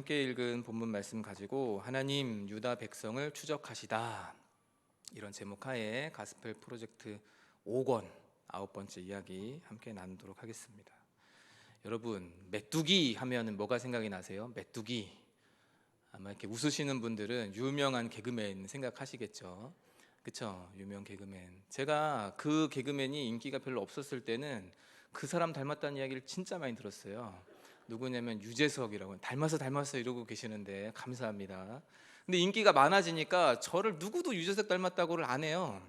함께 읽은 본문 말씀 가지고 하나님 유다 백성을 추적하시다, 이런 제목 하에 가스펠 프로젝트 5권 9번째 이야기 함께 나누도록 하겠습니다. 여러분, 메뚜기 하면 뭐가 생각이 나세요? 메뚜기. 아마 이렇게 웃으시는 분들은 유명한 개그맨 생각하시겠죠. 그쵸? 유명 개그맨. 제가 그 개그맨이 인기가 별로 없었을 때는 그 사람 닮았다는 이야기를 진짜 많이 들었어요. 누구냐면 유재석이라고. 닮았어 이러고 계시는데 감사합니다. 근데 인기가 많아지니까 저를 누구도 유재석 닮았다고를 안 해요.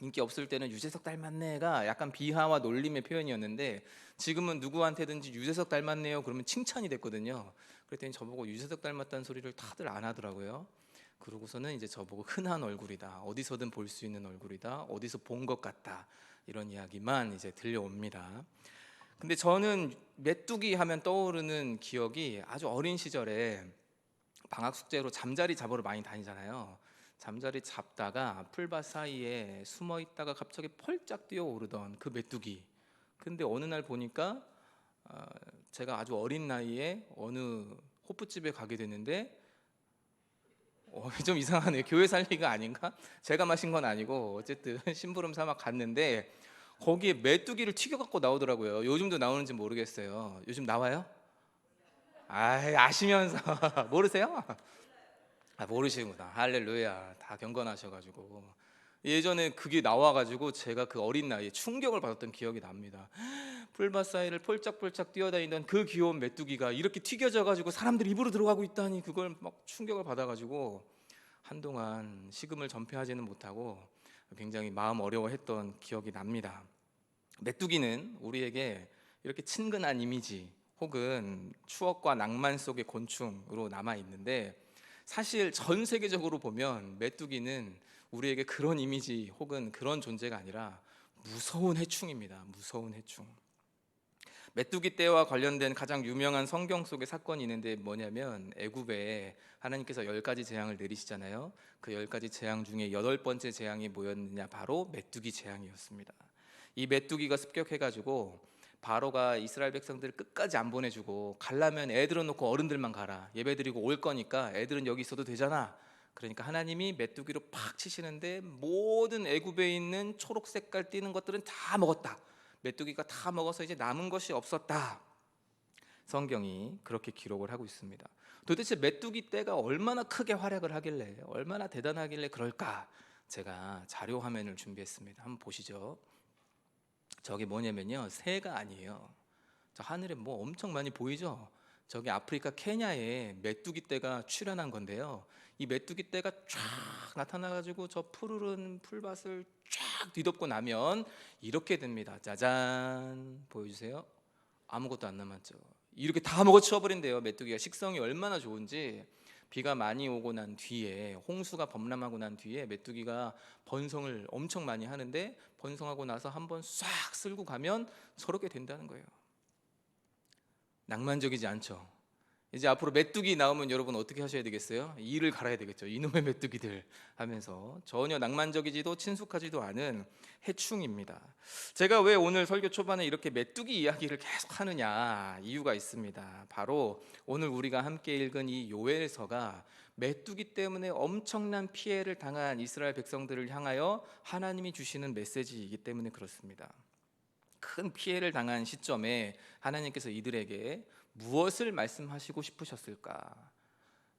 인기 없을 때는 유재석 닮았네가 약간 비하와 놀림의 표현이었는데, 지금은 누구한테든지 유재석 닮았네요 그러면 칭찬이 됐거든요. 그랬더니 저보고 유재석 닮았다는 소리를 다들 안 하더라고요. 그러고서는 이제 저보고 흔한 얼굴이다, 어디서든 볼 수 있는 얼굴이다, 어디서 본 것 같다, 이런 이야기만 이제 들려옵니다. 근데 저는 메뚜기 하면 떠오르는 기억이, 아주 어린 시절에 방학 숙제로 잠자리 잡으러 많이 다니잖아요. 잠자리 잡다가 풀밭 사이에 숨어 있다가 갑자기 펄짝 뛰어오르던 그 메뚜기. 근데 어느 날 보니까 제가 아주 어린 나이에 어느 호프집에 가게 됐는데, 좀 이상하네요. 교회 살리가 아닌가? 제가 마신 건 아니고 어쨌든 심부름 삼아 갔는데 거기에 메뚜기를 튀겨갖고 나오더라고요. 요즘도 나오는지 모르겠어요. 요즘 나와요? 아시면서 모르세요? 모르시구나. 할렐루야. 다 경건하셔가지고. 예전에 그게 나와가지고 제가 그 어린 나이에 충격을 받았던 기억이 납니다. 풀밭 사이를 폴짝폴짝 뛰어다니던 그 귀여운 메뚜기가 이렇게 튀겨져가지고 사람들 입으로 들어가고 있다니, 그걸 막 충격을 받아가지고 한동안 식음을 전폐하지는 못하고 굉장히 마음 어려워했던 기억이 납니다. 메뚜기는 우리에게 이렇게 친근한 이미지 혹은 추억과 낭만 속의 곤충으로 남아 있는데, 사실 전 세계적으로 보면 메뚜기는 우리에게 그런 이미지 혹은 그런 존재가 아니라 무서운 해충입니다. 무서운 해충. 메뚜기 떼와 관련된 가장 유명한 성경 속의 사건이 있는데 뭐냐면, 애굽에 하나님께서 10가지 재앙을 내리시잖아요. 그 10가지 재앙 중에 8번째 재앙이 뭐였느냐, 바로 메뚜기 재앙이었습니다. 이 메뚜기가 습격해가지고 바로가 이스라엘 백성들을 끝까지 안 보내주고, 가려면 애들은 놓고 어른들만 가라, 예배드리고 올 거니까 애들은 여기 있어도 되잖아. 그러니까 하나님이 메뚜기로 팍 치시는데 모든 애굽에 있는 초록 색깔 띄는 것들은 다 먹었다. 메뚜기가 다 먹어서 이제 남은 것이 없었다. 성경이 그렇게 기록을 하고 있습니다. 도대체 메뚜기 떼가 얼마나 크게 활약을 하길래, 얼마나 대단하길래 그럴까? 제가 자료 화면을 준비했습니다. 한번 보시죠. 저게 뭐냐면요, 새가 아니에요. 저 하늘에 뭐 엄청 많이 보이죠? 저기 아프리카 케냐에 메뚜기 떼가 출현한 건데요. 이 메뚜기 떼가 쫙 나타나가지고 저 푸르른 풀밭을 쫙 뒤덮고 나면 이렇게 됩니다. 짜잔, 보여주세요. 아무것도 안 남았죠. 이렇게 다 먹어치워버린대요. 메뚜기가 식성이 얼마나 좋은지. 비가 많이 오고 난 뒤에, 홍수가 범람하고 난 뒤에 메뚜기가 번성을 엄청 많이 하는데, 번성하고 나서 한번 싹 쓸고 가면 저렇게 된다는 거예요. 낭만적이지 않죠? 이제 앞으로 메뚜기 나오면 여러분 어떻게 하셔야 되겠어요? 이를 갈아야 되겠죠. 이놈의 메뚜기들 하면서. 전혀 낭만적이지도 친숙하지도 않은 해충입니다. 제가 왜 오늘 설교 초반에 이렇게 메뚜기 이야기를 계속 하느냐, 이유가 있습니다. 바로 오늘 우리가 함께 읽은 이 요엘서가 메뚜기 때문에 엄청난 피해를 당한 이스라엘 백성들을 향하여 하나님이 주시는 메시지이기 때문에 그렇습니다. 큰 피해를 당한 시점에 하나님께서 이들에게 무엇을 말씀하시고 싶으셨을까?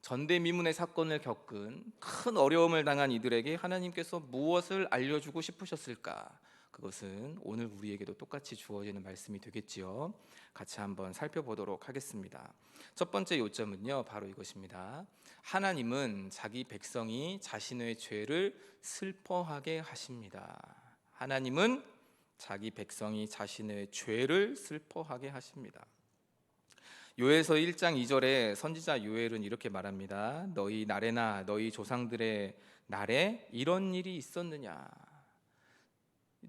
전대미문의 사건을 겪은 큰 어려움을 당한 이들에게 하나님께서 무엇을 알려주고 싶으셨을까? 그것은 오늘 우리에게도 똑같이 주어지는 말씀이 되겠지요. 같이 한번 살펴보도록 하겠습니다. 첫 번째 요점은요, 바로 이것입니다. 하나님은 자기 백성이 자신의 죄를 슬퍼하게 하십니다. 하나님은 자기 백성이 자신의 죄를 슬퍼하게 하십니다. 요엘서 1장 2절에 선지자 요엘은 이렇게 말합니다. 너희 날에나 너희 조상들의 날에 이런 일이 있었느냐.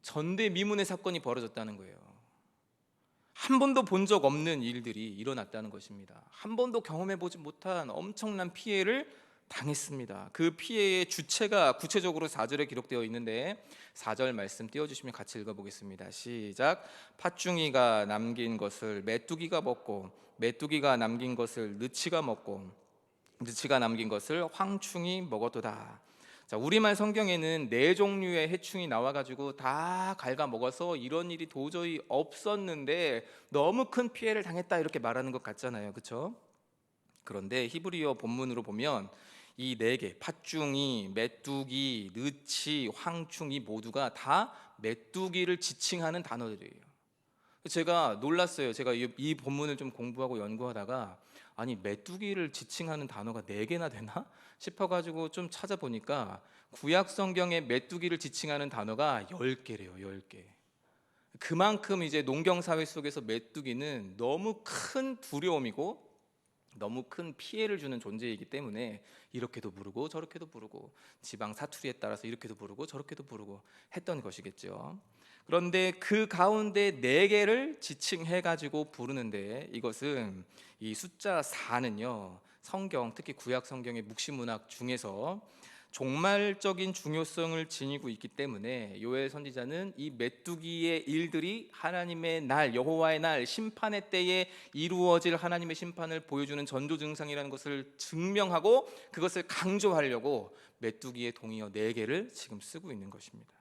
전대미문의 사건이 벌어졌다는 거예요. 한 번도 본 적 없는 일들이 일어났다는 것입니다. 한 번도 경험해보지 못한 엄청난 피해를 당했습니다. 그 피해의 주체가 구체적으로 4절에 기록되어 있는데 4절 말씀 띄워주시면 같이 읽어보겠습니다. 시작. 팥중이가 남긴 것을 메뚜기가 먹고 메뚜기가 남긴 것을 느치가 먹고 느치가 남긴 것을 황충이 먹었도다. 자, 우리말 성경에는 네 종류의 해충이 나와가지고 다 갉아먹어서 이런 일이 도저히 없었는데 너무 큰 피해를 당했다 이렇게 말하는 것 같잖아요, 그렇죠? 그런데 히브리어 본문으로 보면 이 네 개, 팥중이, 메뚜기, 느치, 황충이 모두가 다 메뚜기를 지칭하는 단어들이에요. 제가 놀랐어요. 제가 이 본문을 좀 공부하고 연구하다가 아니 메뚜기를 지칭하는 단어가 네 개나 되나 싶어가지고 좀 찾아보니까 구약 성경에 메뚜기를 지칭하는 단어가 10개래요. 10개. 그만큼 이제 농경 사회 속에서 메뚜기는 너무 큰 두려움이고 너무 큰 피해를 주는 존재이기 때문에 이렇게도 부르고 저렇게도 부르고 지방 사투리에 따라서 이렇게도 부르고 저렇게도 부르고 했던 것이겠죠. 그런데 그 가운데 네 개를 지칭해 가지고 부르는데 이것은 이 숫자 4는요. 성경 특히 구약 성경의 묵시문학 중에서 종말적인 중요성을 지니고 있기 때문에 요엘 선지자는 이 메뚜기의 일들이 하나님의 날 여호와의 날 심판의 때에 이루어질 하나님의 심판을 보여주는 전조 증상이라는 것을 증명하고 그것을 강조하려고 메뚜기의 동의어 4개를 지금 쓰고 있는 것입니다.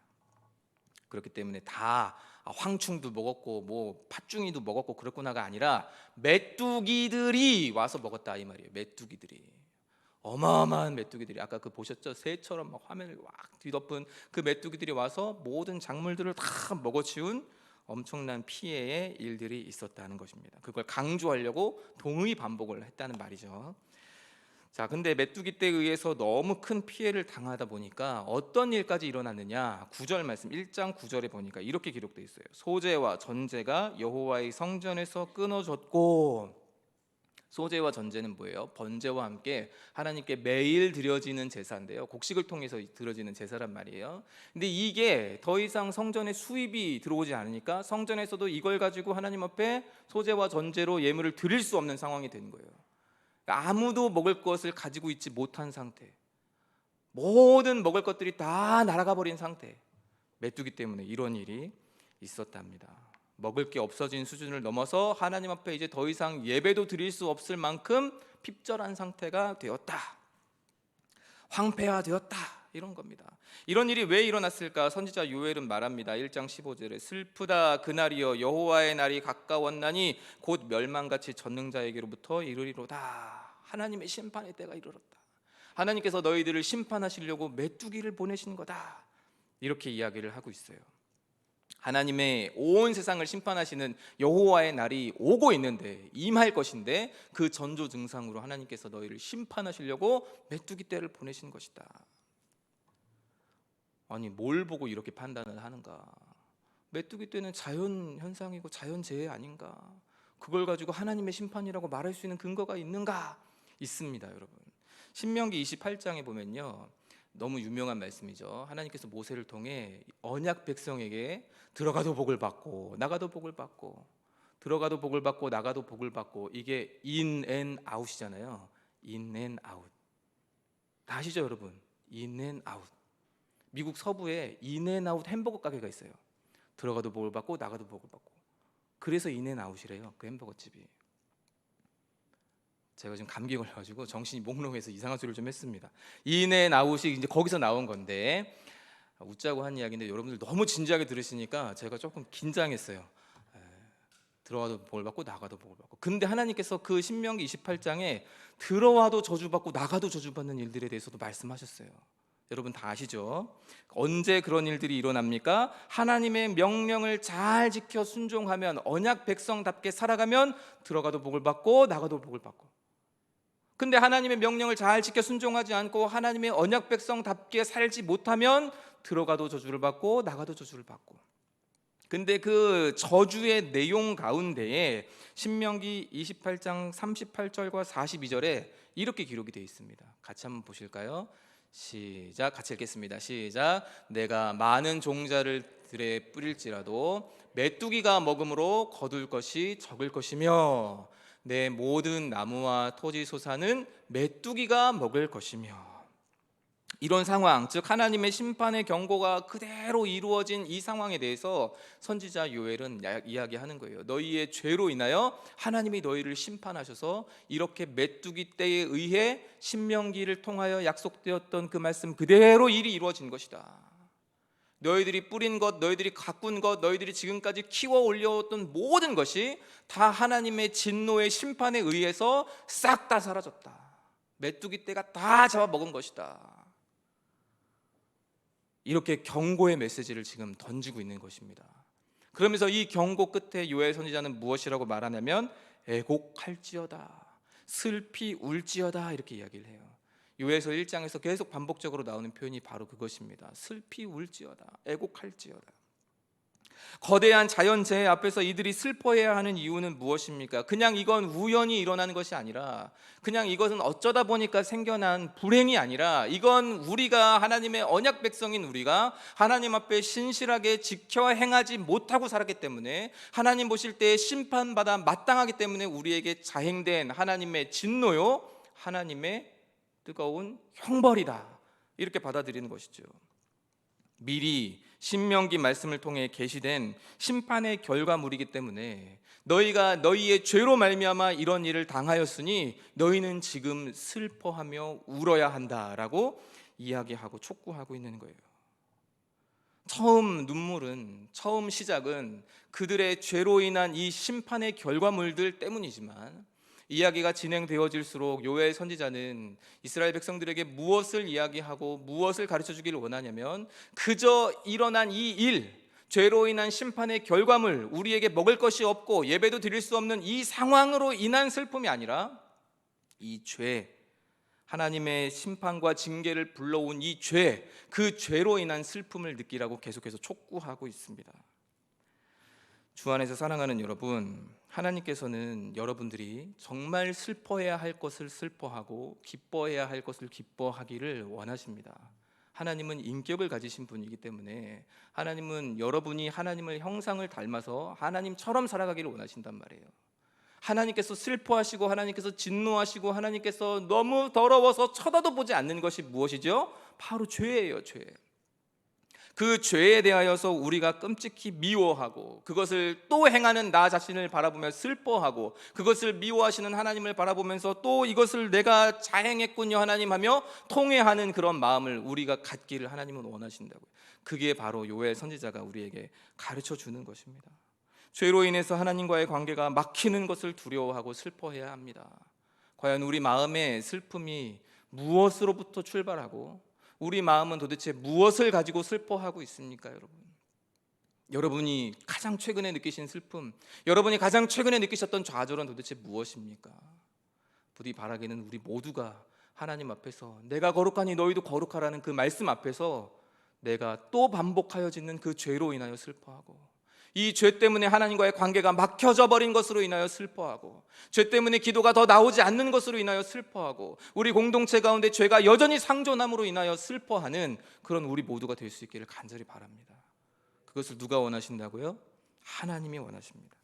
그렇기 때문에 다 황충도 먹었고 뭐 팥중이도 먹었고 그렇구나가 아니라 메뚜기들이 와서 먹었다 이 말이에요. 메뚜기들이 어마어마한 메뚜기들이 아까 그 보셨죠? 새처럼 막 화면을 막 뒤덮은 그 메뚜기들이 와서 모든 작물들을 다 먹어치운 엄청난 피해의 일들이 있었다는 것입니다. 그걸 강조하려고 동의 반복을 했다는 말이죠. 자, 근데 메뚜기 떼에 의해서 너무 큰 피해를 당하다 보니까 어떤 일까지 일어났느냐? 9절 말씀 1장 9절에 보니까 이렇게 기록되어 있어요. 소재와 전제가 여호와의 성전에서 끊어졌고 소제와 전제는 뭐예요? 번제와 함께 하나님께 매일 드려지는 제사인데요. 곡식을 통해서 드려지는 제사란 말이에요. 근데 이게 더 이상 성전에 수입이 들어오지 않으니까 성전에서도 이걸 가지고 하나님 앞에 소제와 전제로 예물을 드릴 수 없는 상황이 된 거예요. 그러니까 아무도 먹을 것을 가지고 있지 못한 상태. 모든 먹을 것들이 다 날아가 버린 상태. 메뚜기 때문에 이런 일이 있었답니다. 먹을 게 없어진 수준을 넘어서 하나님 앞에 이제 더 이상 예배도 드릴 수 없을 만큼 핍절한 상태가 되었다. 황폐화되었다. 이런 겁니다. 이런 일이 왜 일어났을까? 선지자 요엘은 말합니다. 1장 15절에 슬프다 그날이여 여호와의 날이 가까웠나니 곧 멸망같이 전능자에게로부터 이르리로다. 하나님의 심판의 때가 이르렀다. 하나님께서 너희들을 심판하시려고 메뚜기를 보내신 거다. 이렇게 이야기를 하고 있어요. 하나님의 온 세상을 심판하시는 여호와의 날이 오고 있는데 임할 것인데 그 전조 증상으로 하나님께서 너희를 심판하시려고 메뚜기 떼를 보내신 것이다. 아니 뭘 보고 이렇게 판단을 하는가? 메뚜기 떼는 자연 현상이고 자연재해 아닌가? 그걸 가지고 하나님의 심판이라고 말할 수 있는 근거가 있는가? 있습니다, 여러분. 신명기 28장에 보면요. 너무 유명한 말씀이죠. 하나님께서 모세를 통해 언약 백성에게 들어가도 복을 받고 나가도 복을 받고 들어가도 복을 받고 나가도 복을 받고 이게 인 앤 아웃이잖아요. 인 앤 아웃. 다 아시죠, 여러분? 인 앤 아웃. 미국 서부에 인 앤 아웃 햄버거 가게가 있어요. 들어가도 복을 받고 나가도 복을 받고. 그래서 인 앤 아웃이래요. 그 햄버거 집이. 제가 지금 감기 걸려가지고 정신이 몽롱해서 이상한 소리를 좀 했습니다. 인앤 아웃이 이제 거기서 나온 건데 웃자고 한 이야기인데 여러분들 너무 진지하게 들으시니까 제가 조금 긴장했어요. 들어와도 복을 받고 나가도 복을 받고. 근데 하나님께서 그 신명기 28장에 들어와도 저주받고 나가도 저주받는 일들에 대해서도 말씀하셨어요. 여러분 다 아시죠? 언제 그런 일들이 일어납니까? 하나님의 명령을 잘 지켜 순종하면 언약 백성답게 살아가면 들어가도 복을 받고 나가도 복을 받고. 근데 하나님의 명령을 잘 지켜 순종하지 않고 하나님의 언약 백성답게 살지 못하면 들어가도 저주를 받고 나가도 저주를 받고. 근데 그 저주의 내용 가운데에 신명기 28장 38절과 42절에 이렇게 기록이 되어 있습니다. 같이 한번 보실까요? 시작. 같이 읽겠습니다. 시작. 내가 많은 종자를 들에 뿌릴지라도 메뚜기가 먹음으로 거둘 것이 적을 것이며 내 모든 나무와 토지 소산은 메뚜기가 먹을 것이며. 이런 상황, 즉 하나님의 심판의 경고가 그대로 이루어진 이 상황에 대해서 선지자 요엘은 이야기하는 거예요. 너희의 죄로 인하여 하나님이 너희를 심판하셔서 이렇게 메뚜기 떼에 의해 신명기를 통하여 약속되었던 그 말씀 그대로 일이 이루어진 것이다. 너희들이 뿌린 것, 너희들이 가꾼 것, 너희들이 지금까지 키워 올려왔던 모든 것이 다 하나님의 진노의 심판에 의해서 싹 다 사라졌다. 메뚜기 떼가 다 잡아먹은 것이다. 이렇게 경고의 메시지를 지금 던지고 있는 것입니다. 그러면서 이 경고 끝에 요엘 선지자는 무엇이라고 말하냐면 애곡할지어다, 슬피 울지어다 이렇게 이야기를 해요. 요엘서 1장에서 계속 반복적으로 나오는 표현이 바로 그것입니다. 슬피 울지어다, 애곡할지어다. 거대한 자연재해 앞에서 이들이 슬퍼해야 하는 이유는 무엇입니까? 그냥 이건 우연히 일어나는 것이 아니라, 그냥 이것은 어쩌다 보니까 생겨난 불행이 아니라, 이건 우리가 하나님의 언약 백성인 우리가 하나님 앞에 신실하게 지켜 행하지 못하고 살았기 때문에 하나님 보실 때 심판받아 마땅하기 때문에 우리에게 자행된 하나님의 진노요, 하나님의 뜨거운 형벌이다, 이렇게 받아들이는 것이죠. 미리 신명기 말씀을 통해 계시된 심판의 결과물이기 때문에 너희가 너희의 죄로 말미암아 이런 일을 당하였으니 너희는 지금 슬퍼하며 울어야 한다라고 이야기하고 촉구하고 있는 거예요. 처음 시작은 그들의 죄로 인한 이 심판의 결과물들 때문이지만, 이야기가 진행되어질수록 요엘 선지자는 이스라엘 백성들에게 무엇을 이야기하고 무엇을 가르쳐 주기를 원하냐면, 그저 일어난 이 일, 죄로 인한 심판의 결과물, 우리에게 먹을 것이 없고 예배도 드릴 수 없는 이 상황으로 인한 슬픔이 아니라, 이 죄, 하나님의 심판과 징계를 불러온 이 죄, 그 죄로 인한 슬픔을 느끼라고 계속해서 촉구하고 있습니다. 주 안에서 사랑하는 여러분, 하나님께서는 여러분들이 정말 슬퍼해야 할 것을 슬퍼하고 기뻐해야 할 것을 기뻐하기를 원하십니다. 하나님은 인격을 가지신 분이기 때문에 하나님은 여러분이 하나님의 형상을 닮아서 하나님처럼 살아가기를 원하신단 말이에요. 하나님께서 슬퍼하시고 하나님께서 진노하시고 하나님께서 너무 더러워서 쳐다도 보지 않는 것이 무엇이죠? 바로 죄예요, 죄. 그 죄에 대하여서 우리가 끔찍히 미워하고, 그것을 또 행하는 나 자신을 바라보며 슬퍼하고, 그것을 미워하시는 하나님을 바라보면서 또 이것을 내가 자행했군요 하나님 하며 통회하는 그런 마음을 우리가 갖기를 하나님은 원하신다고요. 그게 바로 요엘 선지자가 우리에게 가르쳐 주는 것입니다. 죄로 인해서 하나님과의 관계가 막히는 것을 두려워하고 슬퍼해야 합니다. 과연 우리 마음의 슬픔이 무엇으로부터 출발하고 우리 마음은 도대체 무엇을 가지고 슬퍼하고 있습니까, 여러분? 여러분이 가장 최근에 느끼신 슬픔, 여러분이 가장 최근에 느끼셨던 좌절은 도대체 무엇입니까? 부디 바라기는 우리 모두가 하나님 앞에서 내가 거룩하니 너희도 거룩하라는 그 말씀 앞에서 내가 또 반복하여 짓는 그 죄로 인하여 슬퍼하고, 이 죄 때문에 하나님과의 관계가 막혀져 버린 것으로 인하여 슬퍼하고, 죄 때문에 기도가 더 나오지 않는 것으로 인하여 슬퍼하고, 우리 공동체 가운데 죄가 여전히 상존함으로 인하여 슬퍼하는 그런 우리 모두가 될 수 있기를 간절히 바랍니다. 그것을 누가 원하신다고요? 하나님이 원하십니다.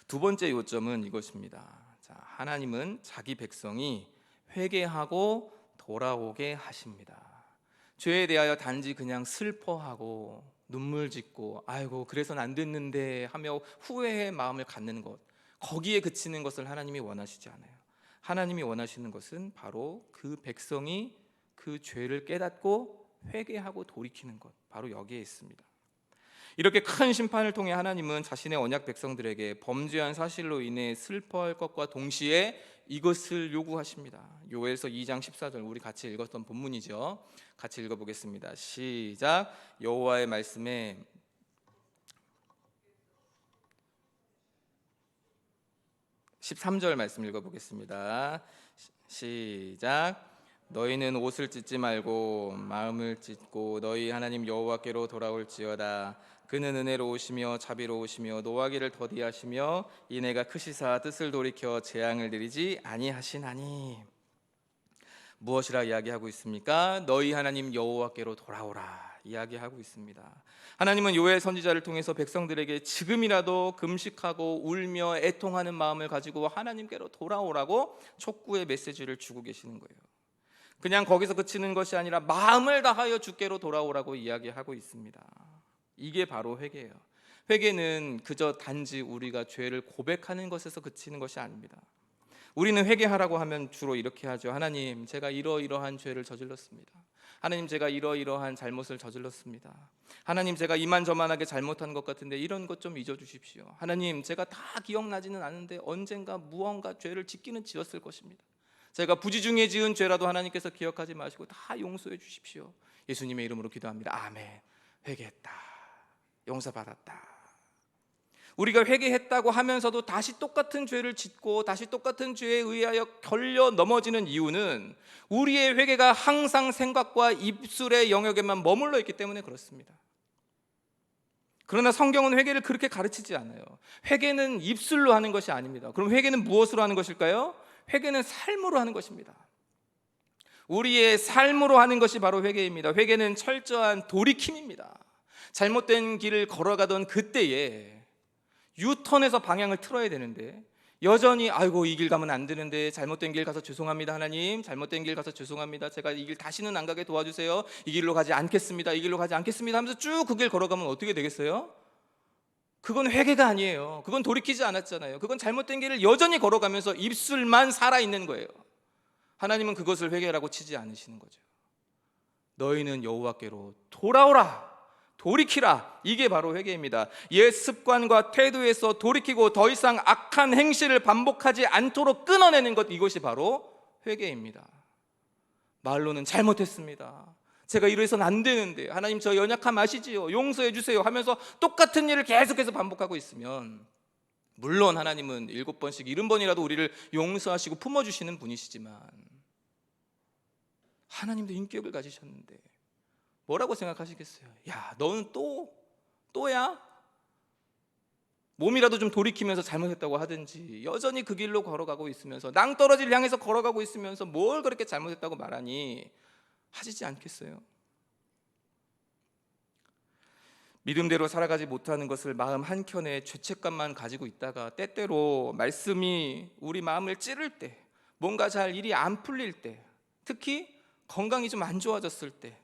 두 번째 요점은 이것입니다. 하나님은 자기 백성이 회개하고 돌아오게 하십니다. 죄에 대하여 단지 그냥 슬퍼하고 눈물 짓고 아이고 그래서는 안 됐는데 하며 후회의 마음을 갖는 것, 거기에 그치는 것을 하나님이 원하시지 않아요. 하나님이 원하시는 것은 바로 그 백성이 그 죄를 깨닫고 회개하고 돌이키는 것, 바로 여기에 있습니다. 이렇게 큰 심판을 통해 하나님은 자신의 언약 백성들에게 범죄한 사실로 인해 슬퍼할 것과 동시에 이것을 요구하십니다. 요엘서 2장 14절, 우리 같이 읽었던 본문이죠. 같이 읽어보겠습니다. 시작. 여호와의 말씀에 13절 말씀 읽어보겠습니다. 시작. 너희는 옷을 찢지 말고 마음을 찢고 너희 하나님 여호와께로 돌아올지어다. 그는 은혜로우시며 자비로우시며 노하기를 더디하시며 이내가 크시사 뜻을 돌이켜 재앙을 내리지 아니하시나니. 무엇이라 이야기하고 있습니까? 너희 하나님 여호와께로 돌아오라. 이야기하고 있습니다. 하나님은 요엘 선지자를 통해서 백성들에게 지금이라도 금식하고 울며 애통하는 마음을 가지고 하나님께로 돌아오라고 촉구의 메시지를 주고 계시는 거예요. 그냥 거기서 그치는 것이 아니라 마음을 다하여 주께로 돌아오라고 이야기하고 있습니다. 이게 바로 회개예요. 회개는 그저 단지 우리가 죄를 고백하는 것에서 그치는 것이 아닙니다. 우리는 회개하라고 하면 주로 이렇게 하죠. 하나님, 제가 이러이러한 죄를 저질렀습니다. 하나님, 제가 이러이러한 잘못을 저질렀습니다. 하나님, 제가 이만저만하게 잘못한 것 같은데 이런 것 좀 잊어주십시오. 하나님, 제가 다 기억나지는 않은데 언젠가 무언가 죄를 짓기는 지었을 것입니다. 제가 부지 중에 지은 죄라도 하나님께서 기억하지 마시고 다 용서해 주십시오. 예수님의 이름으로 기도합니다. 아멘. 회개했다. 용서받았다. 우리가 회개했다고 하면서도 다시 똑같은 죄를 짓고 다시 똑같은 죄에 의하여 걸려 넘어지는 이유는 우리의 회개가 항상 생각과 입술의 영역에만 머물러 있기 때문에 그렇습니다. 그러나 성경은 회개를 그렇게 가르치지 않아요. 회개는 입술로 하는 것이 아닙니다. 그럼 회개는 무엇으로 하는 것일까요? 회개는 삶으로 하는 것입니다. 우리의 삶으로 하는 것이 바로 회개입니다. 회개는 철저한 돌이킴입니다. 잘못된 길을 걸어가던 그때에 유턴해서 방향을 틀어야 되는데 여전히 아이고 이 길 가면 안 되는데 잘못된 길 가서 죄송합니다 하나님, 잘못된 길 가서 죄송합니다, 제가 이 길 다시는 안 가게 도와주세요, 이 길로 가지 않겠습니다, 이 길로 가지 않겠습니다 하면서 쭉 그 길 걸어가면 어떻게 되겠어요? 그건 회개가 아니에요. 그건 돌이키지 않았잖아요. 그건 잘못된 길을 여전히 걸어가면서 입술만 살아있는 거예요. 하나님은 그것을 회개라고 치지 않으시는 거죠. 너희는 여호와께로 돌아오라, 돌이키라. 이게 바로 회개입니다. 옛 습관과 태도에서 돌이키고 더 이상 악한 행실을 반복하지 않도록 끊어내는 것, 이것이 바로 회개입니다. 말로는 잘못했습니다, 제가 이래서는 안 되는데 하나님 저 연약함 아시지요, 용서해 주세요 하면서 똑같은 일을 계속해서 반복하고 있으면 물론 하나님은 7번씩 70번이라도 우리를 용서하시고 품어주시는 분이시지만 하나님도 인격을 가지셨는데 뭐라고 생각하시겠어요? 야, 너는 또야? 몸이라도 좀 돌이키면서 잘못했다고 하든지 여전히 그 길로 걸어가고 있으면서 낭떠러지를 향해서 걸어가고 있으면서 뭘 그렇게 잘못했다고 말하니 하시지 않겠어요? 믿음대로 살아가지 못하는 것을 마음 한켠에 죄책감만 가지고 있다가 때때로 말씀이 우리 마음을 찌를 때, 뭔가 잘 일이 안 풀릴 때, 특히 건강이 좀 안 좋아졌을 때,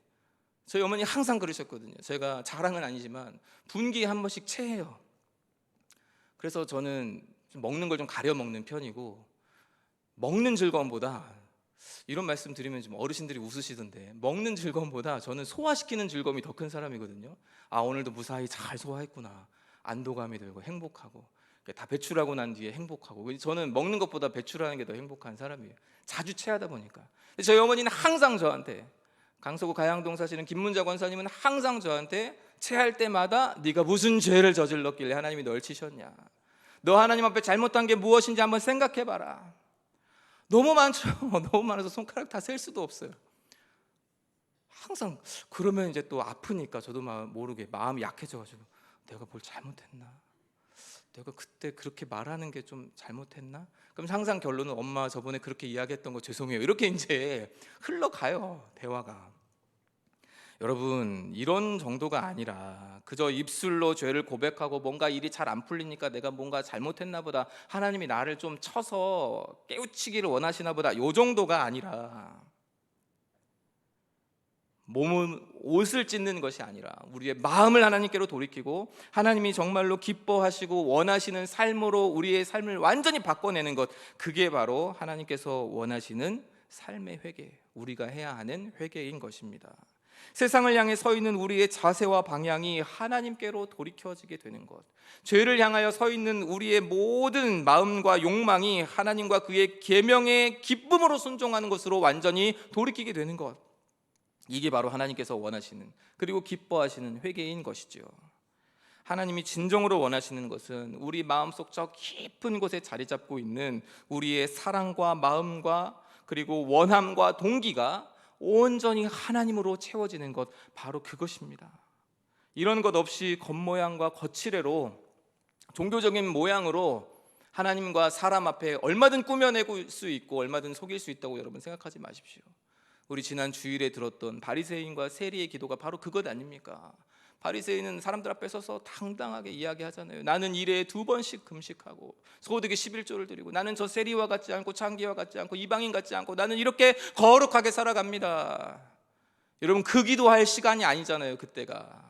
저희 어머니 항상 그러셨거든요. 제가 자랑은 아니지만 분기에 한 번씩 체해요. 그래서 저는 좀 먹는 걸 좀 가려 먹는 편이고, 먹는 즐거움보다, 이런 말씀 드리면 좀 어르신들이 웃으시던데, 먹는 즐거움보다 저는 소화시키는 즐거움이 더 큰 사람이거든요. 아, 오늘도 무사히 잘 소화했구나, 안도감이 들고 행복하고, 다 배출하고 난 뒤에 행복하고, 저는 먹는 것보다 배출하는 게 더 행복한 사람이에요. 자주 체하다 보니까. 저희 어머니는 항상 저한테, 강서구 가양동 사시는 김문자 권사님은 항상 저한테 체할 때마다 네가 무슨 죄를 저질렀길래 하나님이 널 치셨냐, 너 하나님 앞에 잘못한 게 무엇인지 한번 생각해봐라. 너무 많죠. 너무 많아서 손가락 다 셀 수도 없어요. 항상 그러면 이제 또 아프니까 저도 모르게 마음이 약해져가지고 내가 뭘 잘못했나, 내가 그때 그렇게 말하는 게 좀 잘못했나? 그럼 항상 결론은 엄마 저번에 그렇게 이야기했던 거 죄송해요, 이렇게 이제 흘러가요, 대화가. 여러분, 이런 정도가 아니라 그저 입술로 죄를 고백하고 뭔가 일이 잘 안 풀리니까 내가 뭔가 잘못했나 보다, 하나님이 나를 좀 쳐서 깨우치기를 원하시나 보다, 이 정도가 아니라, 옷을 찢는 것이 아니라 우리의 마음을 하나님께로 돌이키고 하나님이 정말로 기뻐하시고 원하시는 삶으로 우리의 삶을 완전히 바꿔내는 것, 그게 바로 하나님께서 원하시는 삶의 회개, 우리가 해야 하는 회개인 것입니다. 세상을 향해 서 있는 우리의 자세와 방향이 하나님께로 돌이켜지게 되는 것, 죄를 향하여 서 있는 우리의 모든 마음과 욕망이 하나님과 그의 계명에 기쁨으로 순종하는 것으로 완전히 돌이키게 되는 것, 이게 바로 하나님께서 원하시는, 그리고 기뻐하시는 회개인 것이죠. 하나님이 진정으로 원하시는 것은 우리 마음속 저 깊은 곳에 자리 잡고 있는 우리의 사랑과 마음과 그리고 원함과 동기가 온전히 하나님으로 채워지는 것, 바로 그것입니다. 이런 것 없이 겉모양과 거칠애로, 종교적인 모양으로 하나님과 사람 앞에 얼마든 꾸며내고 수 있고 얼마든 속일 수 있다고 여러분 생각하지 마십시오. 우리 지난 주일에 들었던 바리새인과 세리의 기도가 바로 그것 아닙니까? 바리새인은 사람들 앞에 서서 당당하게 이야기하잖아요. 나는 일에 2번씩 금식하고 소득의 11조를 드리고, 나는 저 세리와 같지 않고 창기와 같지 않고 이방인 같지 않고 나는 이렇게 거룩하게 살아갑니다. 여러분, 그 기도할 시간이 아니잖아요. 그때가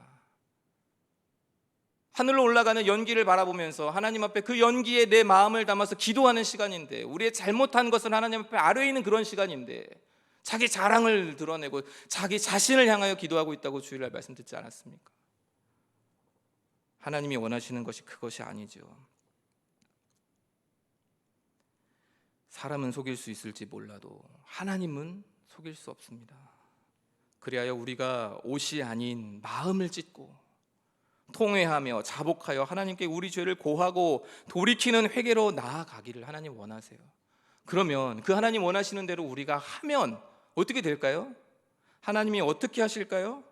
하늘로 올라가는 연기를 바라보면서 하나님 앞에 그 연기에 내 마음을 담아서 기도하는 시간인데, 우리의 잘못한 것을 하나님 앞에 아뢰이는 그런 시간인데 자기 자랑을 드러내고 자기 자신을 향하여 기도하고 있다고 주일날 말씀 듣지 않았습니까? 하나님이 원하시는 것이 그것이 아니죠. 사람은 속일 수 있을지 몰라도 하나님은 속일 수 없습니다. 그리하여 우리가 옷이 아닌 마음을 찢고 통회하며 자복하여 하나님께 우리 죄를 고하고 돌이키는 회개로 나아가기를 하나님 원하세요. 그러면 그 하나님 원하시는 대로 우리가 하면 어떻게 될까요? 하나님이 어떻게 하실까요?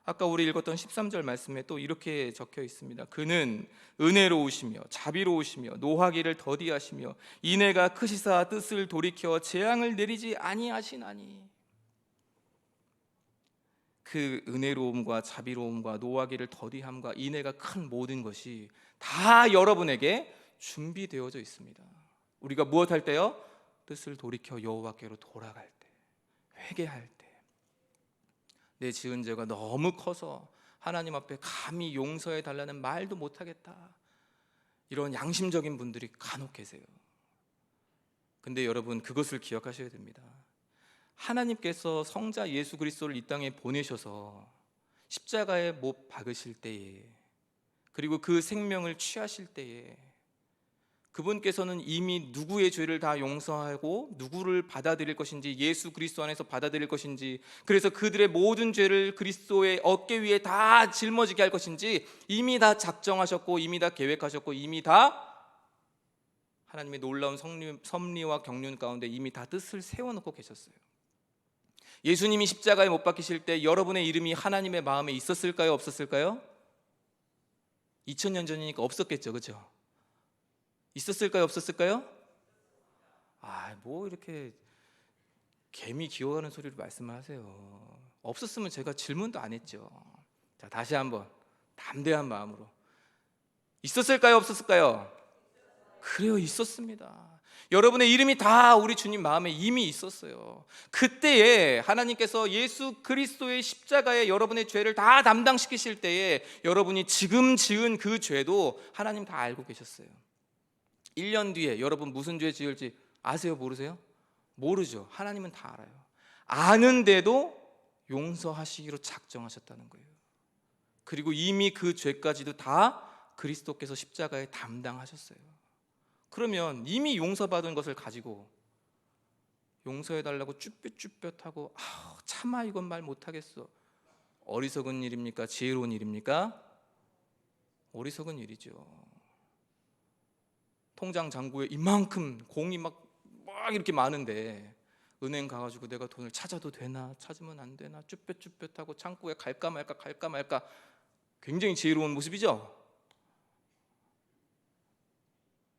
아까 우리 읽었던 13절 말씀에 또 이렇게 적혀 있습니다. 그는 은혜로우시며 자비로우시며 노하기를 더디하시며 인애가 크시사 뜻을 돌이켜 재앙을 내리지 아니하시나니. 그 은혜로움과 자비로움과 노하기를 더디함과 인애가 큰 모든 것이 다 여러분에게 준비되어져 있습니다. 우리가 무엇할 때요? 뜻을 돌이켜 여호와께로 돌아갈 때, 회개할 때, 내 지은 죄가 너무 커서 하나님 앞에 감히 용서해 달라는 말도 못하겠다, 이런 양심적인 분들이 간혹 계세요. 근데 여러분, 그것을 기억하셔야 됩니다. 하나님께서 성자 예수 그리스도를 이 땅에 보내셔서 십자가에 못 박으실 때에, 그리고 그 생명을 취하실 때에 그분께서는 이미 누구의 죄를 다 용서하고 누구를 받아들일 것인지, 예수 그리스도 안에서 받아들일 것인지, 그래서 그들의 모든 죄를 그리스도의 어깨 위에 다 짊어지게 할 것인지 이미 다 작정하셨고, 이미 다 계획하셨고, 이미 다 하나님의 놀라운 섭리와 경륜 가운데 이미 다 뜻을 세워놓고 계셨어요. 예수님이 십자가에 못 박히실 때 여러분의 이름이 하나님의 마음에 있었을까요? 없었을까요? 2000년 전이니까 없었겠죠, 그렇죠? 있었을까요? 없었을까요? 뭐 이렇게 개미 기어가는 소리로 말씀을 하세요. 없었으면 제가 질문도 안 했죠. 자, 다시 한번 담대한 마음으로, 있었을까요? 없었을까요? 그래요, 있었습니다. 여러분의 이름이 다 우리 주님 마음에 이미 있었어요. 그때에 하나님께서 예수 그리스도의 십자가에 여러분의 죄를 다 담당시키실 때에 여러분이 지금 지은 그 죄도 하나님 다 알고 계셨어요. 1년 뒤에 여러분 무슨 죄 지을지 아세요? 모르세요? 모르죠. 하나님은 다 알아요. 아는데도 용서하시기로 작정하셨다는 거예요. 그리고 이미 그 죄까지도 다 그리스도께서 십자가에 담당하셨어요. 그러면 이미 용서받은 것을 가지고 용서해달라고 쭈뼛쭈뼛하고 차마 이건 말 못하겠어, 어리석은 일입니까? 지혜로운 일입니까? 어리석은 일이죠. 통장 잔고에 이만큼 공이 막 이렇게 많은데 은행 가가지고 내가 돈을 찾아도 되나, 찾으면 안 되나 쭈뼛쭈뼛하고 창고에 갈까 말까 굉장히 지혜로운 모습이죠.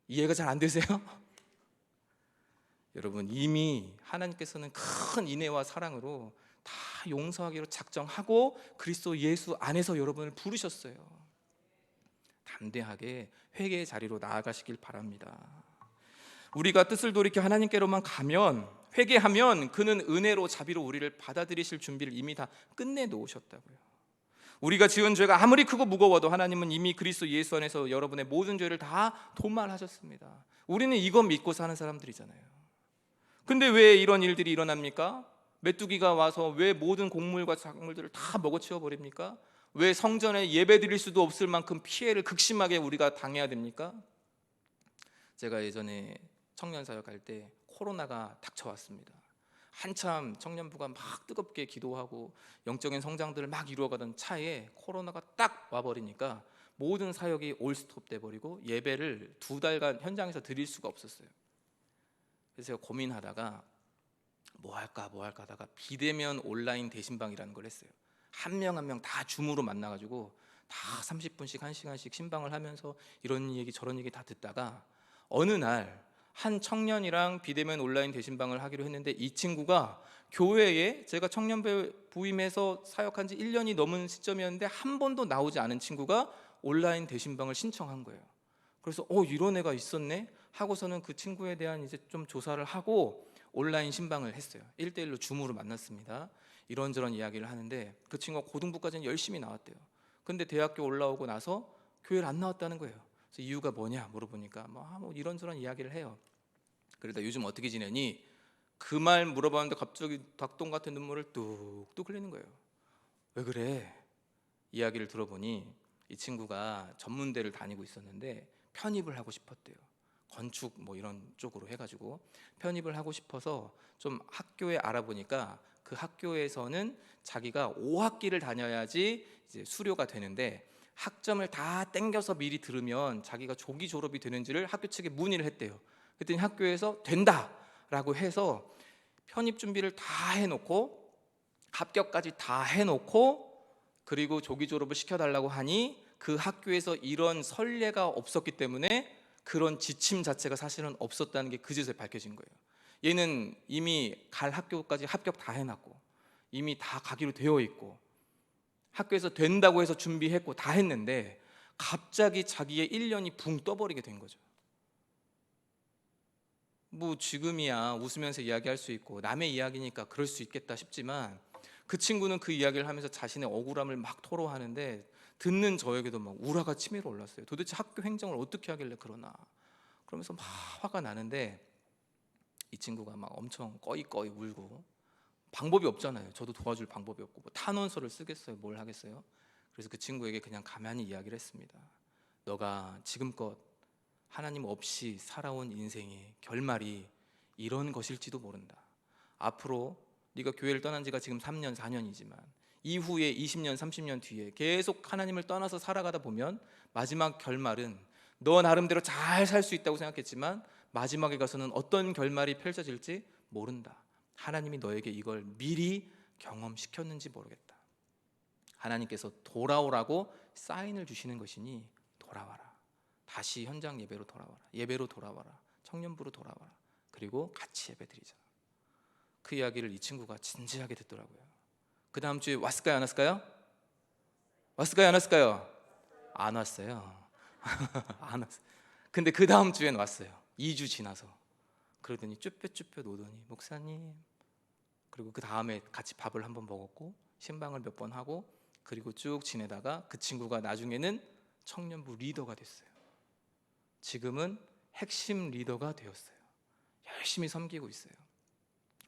이해가 잘 안 되세요? 여러분, 이미 하나님께서는 큰 인애와 사랑으로 다 용서하기로 작정하고 그리스도 예수 안에서 여러분을 부르셨어요. 담대하게 회개의 자리로 나아가시길 바랍니다. 우리가 뜻을 돌이켜 하나님께로만 가면, 회개하면 그는 은혜로 자비로 우리를 받아들이실 준비를 이미 다 끝내 놓으셨다고요. 우리가 지은 죄가 아무리 크고 무거워도 하나님은 이미 그리스도 예수 안에서 여러분의 모든 죄를 다 도말하셨습니다. 우리는 이거 믿고 사는 사람들이잖아요. 근데 왜 이런 일들이 일어납니까? 메뚜기가 와서 왜 모든 곡물과 작물들을 다 먹어치워 버립니까? 왜 성전에 예배 드릴 수도 없을 만큼 피해를 극심하게 우리가 당해야 됩니까? 제가 예전에 청년 사역할 때 코로나가 닥쳐왔습니다. 한참 청년부가 막 뜨겁게 기도하고 영적인 성장들을 막 이루어가던 차에 코로나가 딱 와버리니까 모든 사역이 올스톱 돼버리고 예배를 2달간 현장에서 드릴 수가 없었어요. 그래서 제가 고민하다가 뭐 할까 하다가 비대면 온라인 대신방이라는 걸 했어요. 한 명 한 명 다 줌으로 만나가지고 다 30분씩 1시간씩 신방을 하면서 이런 얘기 저런 얘기 다 듣다가 어느 날 한 청년이랑 비대면 온라인 대신방을 하기로 했는데 이 친구가 교회에 제가 청년부 부임해서 사역한 지 1년이 넘은 시점이었는데 한 번도 나오지 않은 친구가 온라인 대신방을 신청한 거예요. 그래서 이런 애가 있었네 하고서는 그 친구에 대한 이제 좀 조사를 하고 온라인 신방을 했어요. 1대1로 줌으로 만났습니다. 이런저런 이야기를 하는데 그 친구가 고등부까지는 열심히 나왔대요. 근데 대학교 올라오고 나서 교회를 안 나왔다는 거예요. 그래서 이유가 뭐냐 물어보니까 뭐 이런저런 이야기를 해요. 그러다 요즘 어떻게 지내니? 그 말 물어봤는데 갑자기 닭똥 같은 눈물을 뚝뚝 흘리는 거예요. 왜 그래? 이야기를 들어보니 이 친구가 전문대를 다니고 있었는데 편입을 하고 싶었대요. 건축 뭐 이런 쪽으로 해가지고 편입을 하고 싶어서 좀 학교에 알아보니까 그 학교에서는 자기가 5학기를 다녀야지 이제 수료가 되는데 학점을 다 땡겨서 미리 들으면 자기가 조기 졸업이 되는지를 학교 측에 문의를 했대요. 그랬더니 학교에서 된다라고 해서 편입 준비를 다 해놓고 합격까지 다 해놓고 그리고 조기 졸업을 시켜달라고 하니 그 학교에서 이런 선례가 없었기 때문에 그런 지침 자체가 사실은 없었다는 게 그제서야 밝혀진 거예요. 얘는 이미 갈 학교까지 합격 다 해놨고 이미 다 가기로 되어 있고 학교에서 된다고 해서 준비했고 다 했는데 갑자기 자기의 1년이 붕 떠버리게 된 거죠. 뭐 지금이야 웃으면서 이야기할 수 있고 남의 이야기니까 그럴 수 있겠다 싶지만 그 친구는 그 이야기를 하면서 자신의 억울함을 막 토로하는데 듣는 저에게도 막 우라가 치밀어 올랐어요. 도대체 학교 행정을 어떻게 하길래 그러나 그러면서 막 화가 나는데 이 친구가 막 엄청 꺼이꺼이 울고 방법이 없잖아요. 저도 도와줄 방법이 없고 뭐 탄원서를 쓰겠어요. 뭘 하겠어요. 그래서 그 친구에게 그냥 가만히 이야기를 했습니다. 너가 지금껏 하나님 없이 살아온 인생의 결말이 이런 것일지도 모른다. 앞으로 네가 교회를 떠난 지가 지금 3년 4년이지만 이후에 20년 30년 뒤에 계속 하나님을 떠나서 살아가다 보면 마지막 결말은 너 나름대로 잘 살 수 있다고 생각했지만 마지막에 가서는 어떤 결말이 펼쳐질지 모른다. 하나님이 너에게 이걸 미리 경험시켰는지 모르겠다. 하나님께서 돌아오라고 사인을 주시는 것이니 돌아와라. 다시 현장 예배로 돌아와라. 예배로 돌아와라. 청년부로 돌아와라. 그리고 같이 예배드리자. 그 이야기를 이 친구가 진지하게 듣더라고요. 그 다음 주에 왔을까요? 안 왔을까요? 왔을까요? 안 왔을까요? 안 왔어요. 안 왔어요. 근데 그 다음 주엔 왔어요. 2주 지나서. 그러더니 쭈뼛쭈뼛 오더니 목사님, 그리고 그 다음에 같이 밥을 한번 먹었고 신방을 몇 번 하고 그리고 쭉 지내다가 그 친구가 나중에는 청년부 리더가 됐어요. 지금은 핵심 리더가 되었어요. 열심히 섬기고 있어요.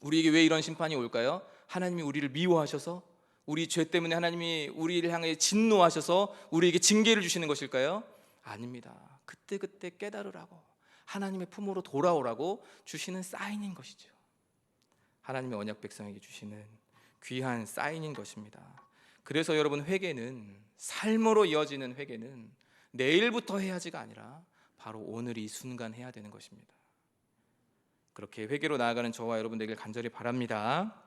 우리에게 왜 이런 심판이 올까요? 하나님이 우리를 미워하셔서 우리 죄 때문에 하나님이 우리를 향해 진노하셔서 우리에게 징계를 주시는 것일까요? 아닙니다. 그때그때 깨달으라고 하나님의 품으로 돌아오라고 주시는 사인인 것이죠. 하나님의 언약 백성에게 주시는 귀한 사인인 것입니다. 그래서 여러분 회개는 삶으로 이어지는 회개는 내일부터 해야지가 아니라 바로 오늘 이 순간 해야 되는 것입니다. 그렇게 회개로 나아가는 저와 여러분 되길 간절히 바랍니다.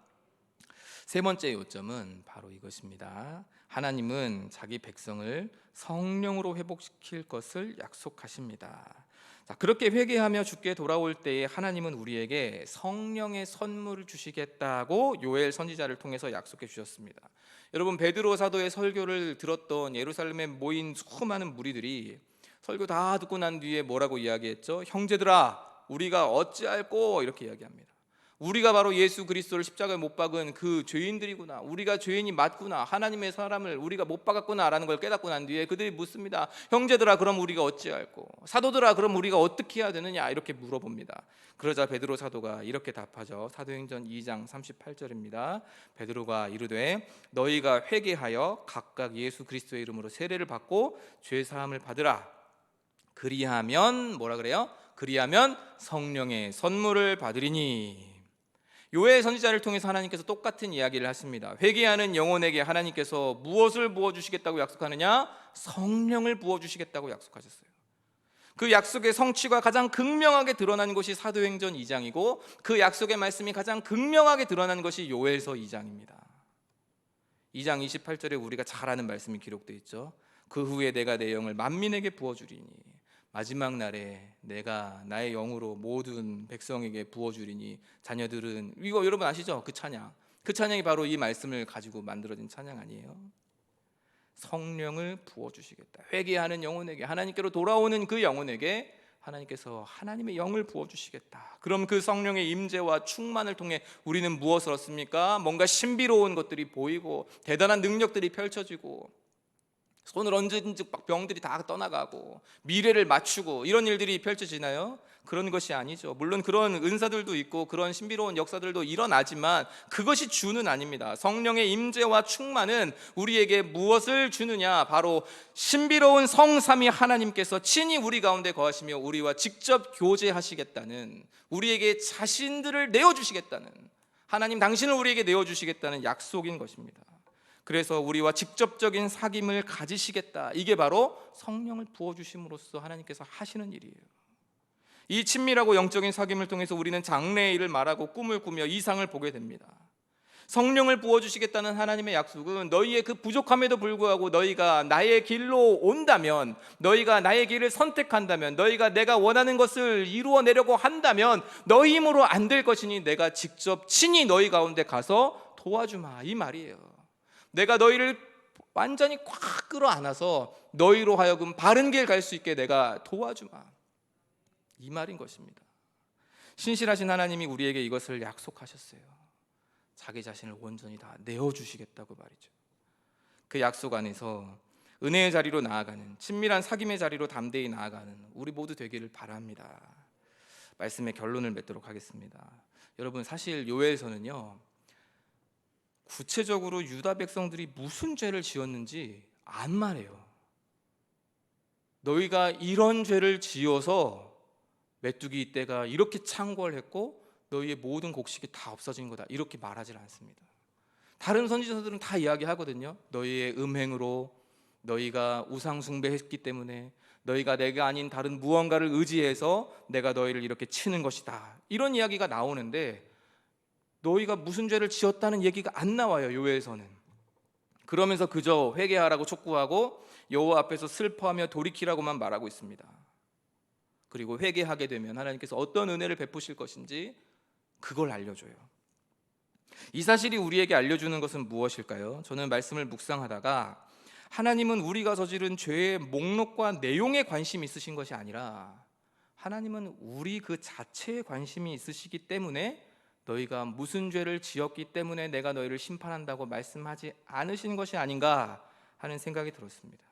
세 번째 요점은 바로 이것입니다. 하나님은 자기 백성을 성령으로 회복시킬 것을 약속하십니다. 자, 그렇게 회개하며 주께 돌아올 때에 하나님은 우리에게 성령의 선물을 주시겠다고 요엘 선지자를 통해서 약속해 주셨습니다. 여러분 베드로 사도의 설교를 들었던 예루살렘에 모인 수많은 무리들이 설교 다 듣고 난 뒤에 뭐라고 이야기했죠? 형제들아 우리가 어찌할꼬 이렇게 이야기합니다. 우리가 바로 예수 그리스도를 십자가에 못 박은 그 죄인들이구나. 우리가 죄인이 맞구나. 하나님의 사람을 우리가 못 박았구나라는 걸 깨닫고 난 뒤에 그들이 묻습니다. 형제들아 그럼 우리가 어찌할꼬? 사도들아 그럼 우리가 어떻게 해야 되느냐? 이렇게 물어봅니다. 그러자 베드로 사도가 이렇게 답하죠. 사도행전 2장 38절입니다. 베드로가 이르되 너희가 회개하여 각각 예수 그리스도의 이름으로 세례를 받고 죄 사함을 받으라. 그리하면 뭐라 그래요? 그리하면 성령의 선물을 받으리니. 요엘 선지자를 통해서 하나님께서 똑같은 이야기를 하십니다. 회개하는 영혼에게 하나님께서 무엇을 부어주시겠다고 약속하느냐? 성령을 부어주시겠다고 약속하셨어요. 그 약속의 성취가 가장 극명하게 드러난 것이 사도행전 2장이고 그 약속의 말씀이 가장 극명하게 드러난 것이 요엘서 2장입니다. 2장 28절에 우리가 잘 아는 말씀이 기록되어 있죠. 그 후에 내가 내 영을 만민에게 부어주리니 마지막 날에 내가 나의 영으로 모든 백성에게 부어주리니 자녀들은, 이거 여러분 아시죠? 그 찬양, 그 찬양이 바로 이 말씀을 가지고 만들어진 찬양 아니에요? 성령을 부어주시겠다. 회개하는 영혼에게, 하나님께로 돌아오는 그 영혼에게 하나님께서 하나님의 영을 부어주시겠다. 그럼 그 성령의 임재와 충만을 통해 우리는 무엇을 얻습니까? 뭔가 신비로운 것들이 보이고 대단한 능력들이 펼쳐지고 손을 얹은 즉 병들이 다 떠나가고 미래를 맞추고 이런 일들이 펼쳐지나요? 그런 것이 아니죠. 물론 그런 은사들도 있고 그런 신비로운 역사들도 일어나지만 그것이 주는 아닙니다. 성령의 임재와 충만은 우리에게 무엇을 주느냐? 바로 신비로운 성삼위 하나님께서 친히 우리 가운데 거하시며 우리와 직접 교제하시겠다는, 우리에게 자신들을 내어주시겠다는, 하나님 당신을 우리에게 내어주시겠다는 약속인 것입니다. 그래서 우리와 직접적인 사귐을 가지시겠다. 이게 바로 성령을 부어주심으로써 하나님께서 하시는 일이에요. 이 친밀하고 영적인 사귐을 통해서 우리는 장래의 일을 말하고 꿈을 꾸며 이상을 보게 됩니다. 성령을 부어주시겠다는 하나님의 약속은 너희의 그 부족함에도 불구하고 너희가 나의 길로 온다면, 너희가 나의 길을 선택한다면, 너희가 내가 원하는 것을 이루어내려고 한다면 너희 힘으로 안 될 것이니 내가 직접 친히 너희 가운데 가서 도와주마, 이 말이에요. 내가 너희를 완전히 꽉 끌어안아서 너희로 하여금 바른 길 갈 수 있게 내가 도와주마, 이 말인 것입니다. 신실하신 하나님이 우리에게 이것을 약속하셨어요. 자기 자신을 온전히 다 내어주시겠다고 말이죠. 그 약속 안에서 은혜의 자리로 나아가는, 친밀한 사귐의 자리로 담대히 나아가는 우리 모두 되기를 바랍니다. 말씀의 결론을 맺도록 하겠습니다. 여러분, 사실 요엘서는요, 구체적으로 유다 백성들이 무슨 죄를 지었는지 안 말해요. 너희가 이런 죄를 지어서 메뚜기 떼가 이렇게 창궐했고 너희의 모든 곡식이 다 없어진 거다, 이렇게 말하지 않습니다. 다른 선지자들은 다 이야기하거든요. 너희의 음행으로, 너희가 우상 숭배했기 때문에, 너희가 내가 아닌 다른 무언가를 의지해서 내가 너희를 이렇게 치는 것이다, 이런 이야기가 나오는데 너희가 무슨 죄를 지었다는 얘기가 안 나와요, 요엘서는. 그러면서 그저 회개하라고 촉구하고 여호와 앞에서 슬퍼하며 돌이키라고만 말하고 있습니다. 그리고 회개하게 되면 하나님께서 어떤 은혜를 베푸실 것인지 그걸 알려줘요. 이 사실이 우리에게 알려주는 것은 무엇일까요? 저는 말씀을 묵상하다가 하나님은 우리가 저지른 죄의 목록과 내용에 관심이 있으신 것이 아니라 하나님은 우리 그 자체에 관심이 있으시기 때문에 너희가 무슨 죄를 지었기 때문에 내가 너희를 심판한다고 말씀하지 않으신 것이 아닌가 하는 생각이 들었습니다.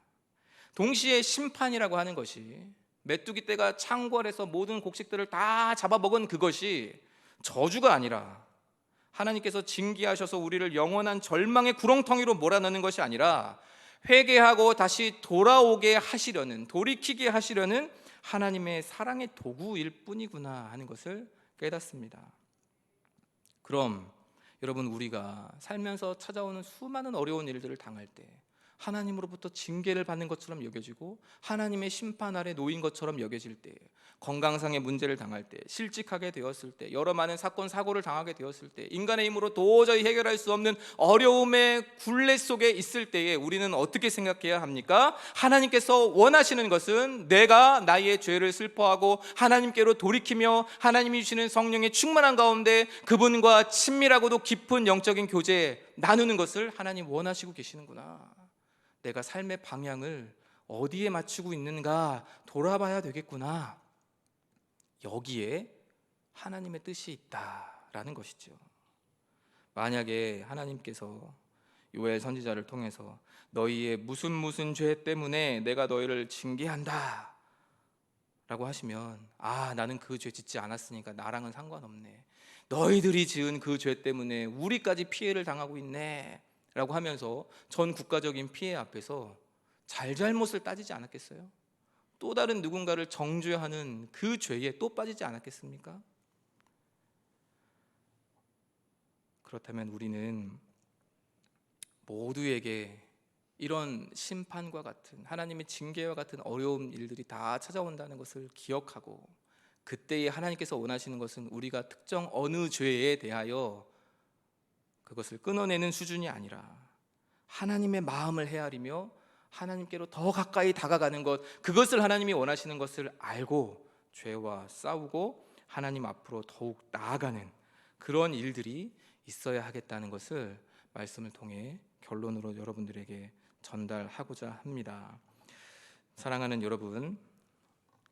동시에 심판이라고 하는 것이, 메뚜기 떼가 창궐해서 모든 곡식들을 다 잡아먹은 그것이 저주가 아니라 하나님께서 징계하셔서 우리를 영원한 절망의 구렁텅이로 몰아넣는 것이 아니라 회개하고 다시 돌아오게 하시려는, 돌이키게 하시려는 하나님의 사랑의 도구일 뿐이구나 하는 것을 깨닫습니다. 그럼 여러분, 우리가 살면서 찾아오는 수많은 어려운 일들을 당할 때 하나님으로부터 징계를 받는 것처럼 여겨지고 하나님의 심판 아래 놓인 것처럼 여겨질 때, 건강상의 문제를 당할 때, 실직하게 되었을 때, 여러 많은 사건 사고를 당하게 되었을 때, 인간의 힘으로 도저히 해결할 수 없는 어려움의 굴레 속에 있을 때에 우리는 어떻게 생각해야 합니까? 하나님께서 원하시는 것은 내가 나의 죄를 슬퍼하고 하나님께로 돌이키며 하나님이 주시는 성령의 충만한 가운데 그분과 친밀하고도 깊은 영적인 교제 나누는 것을 하나님 원하시고 계시는구나, 내가 삶의 방향을 어디에 맞추고 있는가 돌아봐야 되겠구나, 여기에 하나님의 뜻이 있다라는 것이죠. 만약에 하나님께서 요엘 선지자를 통해서 너희의 무슨 죄 때문에 내가 너희를 징계한다 라고 하시면, 나는 그 죄 짓지 않았으니까 나랑은 상관없네, 너희들이 지은 그 죄 때문에 우리까지 피해를 당하고 있네 라고 하면서 전 국가적인 피해 앞에서 잘잘못을 따지지 않았겠어요? 또 다른 누군가를 정죄하는 그 죄에 또 빠지지 않았겠습니까? 그렇다면 우리는 모두에게 이런 심판과 같은, 하나님의 징계와 같은 어려운 일들이 다 찾아온다는 것을 기억하고, 그때에 하나님께서 원하시는 것은 우리가 특정 어느 죄에 대하여 그것을 끊어내는 수준이 아니라 하나님의 마음을 헤아리며 하나님께로 더 가까이 다가가는 것, 그것을 하나님이 원하시는 것을 알고 죄와 싸우고 하나님 앞으로 더욱 나아가는 그런 일들이 있어야 하겠다는 것을 말씀을 통해 결론으로 여러분들에게 전달하고자 합니다. 사랑하는 여러분,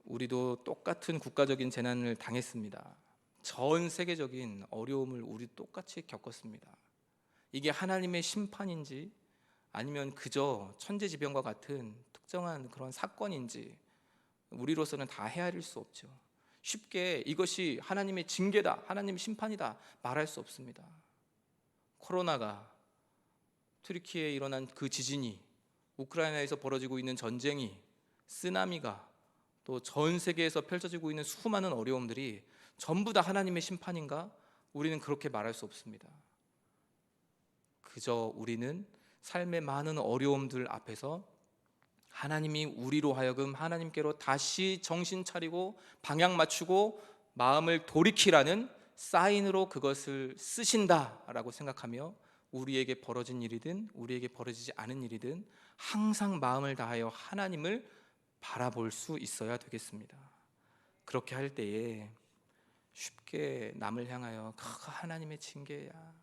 우리도 똑같은 국가적인 재난을 당했습니다. 전 세계적인 어려움을 우리 똑같이 겪었습니다. 이게 하나님의 심판인지 아니면 그저 천재지변과 같은 특정한 그런 사건인지 우리로서는 다 헤아릴 수 없죠. 쉽게 이것이 하나님의 징계다, 하나님의 심판이다 말할 수 없습니다. 코로나가, 튀르키예에 일어난 그 지진이, 우크라이나에서 벌어지고 있는 전쟁이, 쓰나미가, 또 전 세계에서 펼쳐지고 있는 수많은 어려움들이 전부 다 하나님의 심판인가? 우리는 그렇게 말할 수 없습니다. 그저 우리는 삶의 많은 어려움들 앞에서 하나님이 우리로 하여금 하나님께로 다시 정신 차리고 방향 맞추고 마음을 돌이키라는 사인으로 그것을 쓰신다라고 생각하며 우리에게 벌어진 일이든 우리에게 벌어지지 않은 일이든 항상 마음을 다하여 하나님을 바라볼 수 있어야 되겠습니다. 그렇게 할 때에 쉽게 남을 향하여 하나님의 징계야,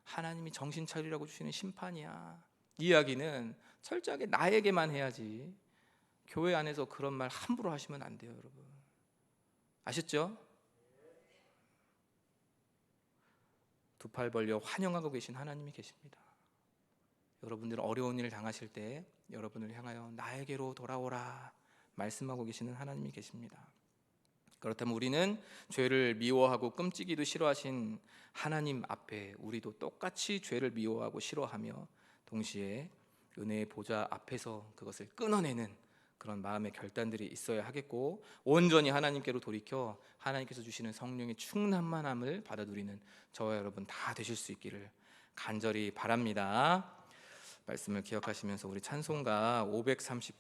하나님이 정신 차리라고 주시는 심판이야, 이야기는 철저하게 나에게만 해야지 교회 안에서 그런 말 함부로 하시면 안 돼요, 여러분. 아셨죠? 두 팔 벌려 환영하고 계신 하나님이 계십니다. 여러분들 어려운 일을 당하실 때 여러분을 향하여 나에게로 돌아오라 말씀하고 계시는 하나님이 계십니다. 그렇다면 우리는 죄를 미워하고 끔찍이도 싫어하신 하나님 앞에 우리도 똑같이 죄를 미워하고 싫어하며 동시에 은혜의 보좌 앞에서 그것을 끊어내는 그런 마음의 결단들이 있어야 하겠고, 온전히 하나님께로 돌이켜 하나님께서 주시는 성령의 충만함을 받아 누리는 저와 여러분 다 되실 수 있기를 간절히 바랍니다. 말씀을 기억하시면서 우리 찬송가 539